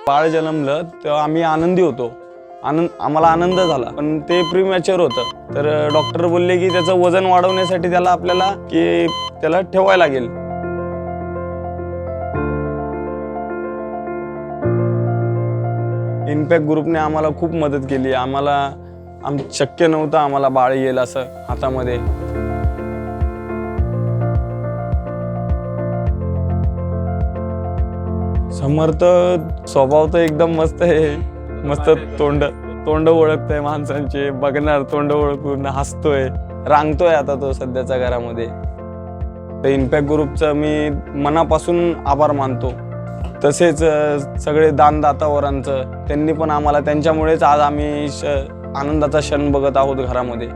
बाळ जन्मलं तेव्हा आम्ही आनंदी होतो, आम्हाला आनंद झाला, पण ते प्रीमॅच्युअर होतं। तर डॉक्टर बोलले की त्याचं वजन वाढवण्यासाठी आपल्याला त्याला ठेवायला लागेल। इम्पॅक्ट ग्रुपने आम्हाला खूप मदत केली। शक्य नव्हतं आम्हाला बाळ येईल असं हातामध्ये। समर्थ स्वभाव तर एकदम मस्त आहे, मस्त तोंड ओळखतोय माणसांचे, बघणार तोंड ओळखून हसतोय, रांगतोय आता तो सध्याच्या घरामध्ये। तर इम्पॅक्ट ग्रुपचं मी मनापासून आभार मानतो। तसेच सगळे दानदातावरांचं, त्यांनी पण आम्हाला, त्यांच्यामुळेच आज आम्ही आनंदाचा क्षण बघत आहोत घरामध्ये।